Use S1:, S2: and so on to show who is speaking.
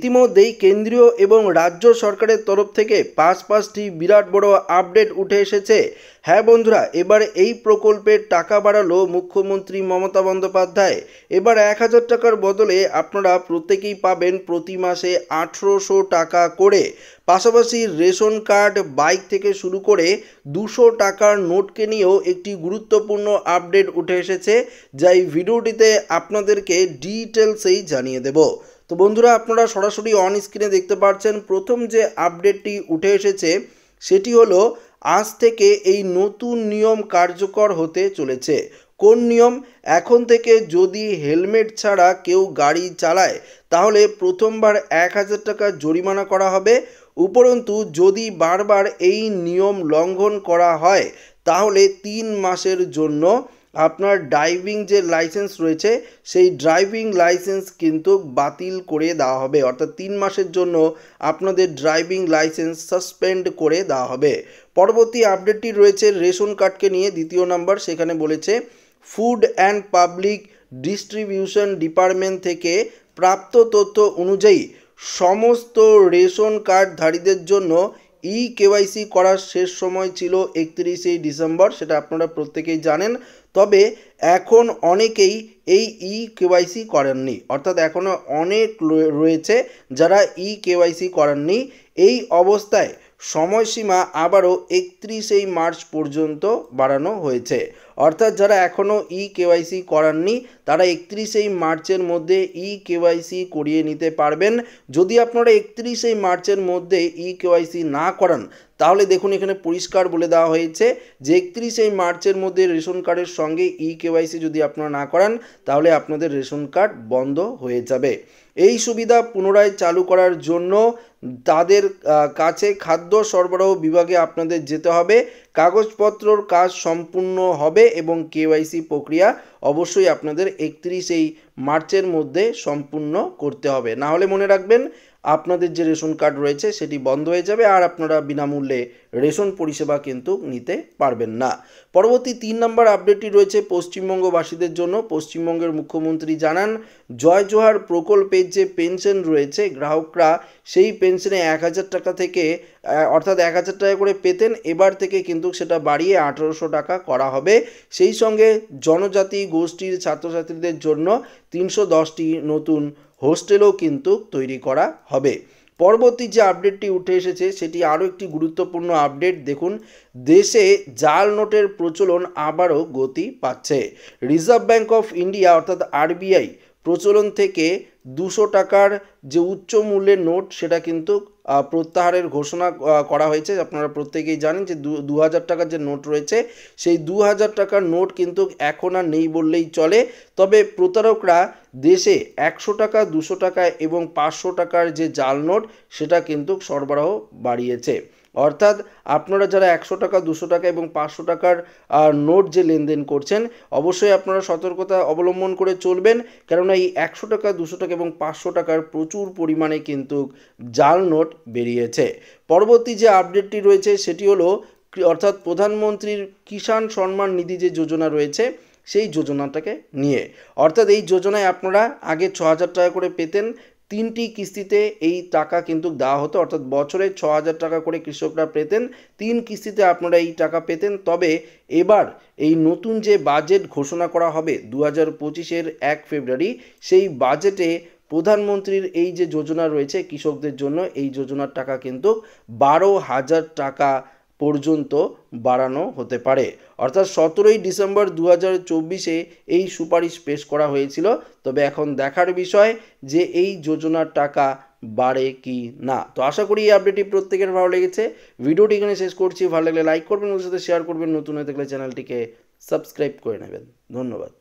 S1: ইতিমধ্যেই কেন্দ্রীয় এবং রাজ্য সরকারের তরফ থেকে পাঁচটি বিরাট বড় আপডেট উঠে এসেছে। হ্যাঁ বন্ধুরা, এবার এই প্রকল্পের টাকা বাড়ালো মুখ্যমন্ত্রী মমতা বন্দ্যোপাধ্যায়। এবার 1000 টাকার বদলে আপনারা প্রত্যেকেই পাবেন প্রতি মাসে 1800 টাকা করে। পাশাপাশি রেশন কার্ড, বাইক থেকে শুরু করে 200 টাকার নোটকে নিয়েও একটি গুরুত্বপূর্ণ আপডেট উঠে এসেছে, যা এই ভিডিওটিতে আপনাদেরকে ডিটেলসেই জানিয়ে দেব। তো বন্ধুরা, আপনারা সরাসরি অন স্ক্রিনে দেখতে পাচ্ছেন প্রথম যে আপডেটটি উঠে এসেছে সেটি হলো আজ থেকে এই নতুন নিয়ম কার্যকর হতে চলেছে। কোন নিয়ম? এখন থেকে যদি হেলমেট ছাড়া কেউ গাড়ি চালায় তাহলে প্রথমবার 1000 টাকা জরিমানা করা হবে। উপরন্তু যদি বারবার এই নিয়ম লঙ্ঘন করা হয় তাহলে 3 মাসের জন্য আপনার ড্রাইভিং যে লাইসেন্স রয়েছে সেই ড্রাইভিং লাইসেন্স কিন্তু বাতিল করে দেওয়া হবে। অর্থাৎ 3 মাসের জন্য আপনাদের ড্রাইভিং লাইসেন্স সাসপেন্ড করে দেওয়া হবে। পরবর্তী আপডেটটি রয়েছে রেশন কার্ডকে নিয়ে, দ্বিতীয় নাম্বার। সেখানে বলেছে food and public distribution department থেকে প্রাপ্ত তথ্য অনুযায়ী সমস্ত রেশন কার্ডধারীদের জন্য কেওয়াইসি করার শেষ সময় ছিল 31শে ডিসেম্বর, সেটা আপনারা প্রত্যেকেই জানেন। তবে এখন অনেকেই এই কেওয়াইসি করেননি, অর্থাৎ এখনও অনেক রয়েছে যারা কেওয়াইসি করেননি। এই অবস্থায় সময়সীমা আবারও 31শে মার্চ পর্যন্ত বাড়ানো হয়েছে। অর্থাৎ যারা এখনও কেওয়াইসি করাননি তারা 31শে মার্চের মধ্যে কেওয়াইসি করিয়ে নিতে পারবেন। যদি আপনারা 31শে মার্চের মধ্যে কেওয়াইসি না করান তাহলে দেখুন এখানে পরিষ্কার বলে দেওয়া হয়েছে যে 31শে মার্চের মধ্যে রেশন কার্ডের সঙ্গে কেওয়াইসি যদি আপনারা না করান তাহলে আপনাদের রেশন কার্ড বন্ধ হয়ে যাবে। এই সুবিধা পুনরায় চালু করার জন্য তাদের কাছে খাদ্য সরবরাহ বিভাগে আপনাদের যেতে হবে, কাগজপত্রর কাজ সম্পূর্ণ হবে এবং কেওয়াইসি প্রক্রিয়া অবশ্যই আপনাদের 31শে মার্চের মধ্যে সম্পূর্ণ করতে হবে। না হলে মনে রাখবেন আপনাদের যে রেশন কার্ড রয়েছে সেটি বন্ধ হয়ে যাবে আর আপনারা বিনামূল্যে রেশন পরিষেবা কিন্তু নিতে পারবেন না। পরবর্তী 3 নম্বর আপডেটটি রয়েছে পশ্চিমবঙ্গবাসীদের জন্য। পশ্চিমবঙ্গের মুখ্যমন্ত্রী জানান জয় জোহার প্রকল্পের যে পেনশন রয়েছে গ্রাহকরা সেই পেনশনে 1000 টাকা থেকে অর্থাৎ 1000 টাকা করে পেতেন, এবার থেকে কিন্তু সেটা বাড়িয়ে 1800 টাকা করা হবে। সেই সঙ্গে জনজাতি গোষ্ঠীর ছাত্রছাত্রীদের জন্য 310টি নতুন হোস্টেলও কিন্তু তৈরি করা হবে। পরবর্তী যে আপডেটটি উঠে এসেছে সেটি আরও একটি গুরুত্বপূর্ণ আপডেট। দেখুন, দেশে জাল নোটের প্রচলন আবারও গতি পাচ্ছে। রিজার্ভ ব্যাঙ্ক অফ ইন্ডিয়া অর্থাৎ আরবিআই প্রচলন থেকে 200 টাকার যে উচ্চ মূল্যের নোট সেটা কিন্তু প্রত্যাহারের ঘোষণা করা হয়েছে। আপনারা প্রত্যেকেই জানেন যে 2000 টাকার যে নোট রয়েছে সেই 2000 টাকার নোট কিন্তু এখন আর নেই বললেই চলে। তবে প্রতারকরা দেশে 100 টাকা, 200 টাকা এবং 500 টাকার যে জাল নোট সেটা কিন্তু সরবরাহ বাড়িয়েছে। অর্থাৎ আপনারা যারা 100 টাকা, 200 টাকা এবং 500 টাকার নোট যে লেনদেন করছেন অবশ্যই আপনারা সতর্কতা অবলম্বন করে চলবেন, কেননা এই 100 টাকা, 200 টাকা এবং 500 টাকার প্রচুর পরিমাণে কিন্তু জাল নোট বেরিয়েছে। পরবর্তী যে আপডেটটি রয়েছে সেটি হলো অর্থাৎ প্রধানমন্ত্রীর কিষাণ সম্মান নিধি যে যোজনা রয়েছে সেই যোজনাটাকে নিয়ে। অর্থাৎ এই যোজনায় আপনারা আগে 6000 টাকা করে পেতেন, 3টি কিস্তিতে এই টাকা কিন্তু দেওয়া হতো, অর্থাৎ বছরে 6000 টাকা করে কৃষকরা পেতেন, 3 কিস্তিতে আপনারা এই টাকা পেতেন। তবে এবার এই নতুন যে বাজেট ঘোষণা করা হবে 2025-এর 1 ফেব্রুয়ারি, সেই বাজেটে প্রধানমন্ত্রীর এই যে যোজনা রয়েছে কৃষকদের জন্য এই যোজনার টাকা কিন্তু 12,000 টাকা পর্যন্ত বাড়ানো হতে পারে। অর্থাৎ 17ই ডিসেম্বর 2024-এ এই সুপারিশ পেশ করা হয়েছিল। তবে এখন দেখার বিষয় যে এই যোজনার টাকা বাড়ে কি না। তো আশা করি এই আপডেটটি প্রত্যেকের ভালো লেগেছে। ভিডিওটি এখানে শেষ করছি। ভালো লাগলে লাইক করবেন, ওর সাথে শেয়ার করবেন, নতুন হয়ে থাকলে চ্যানেলটিকে সাবস্ক্রাইব করে নেবেন। ধন্যবাদ।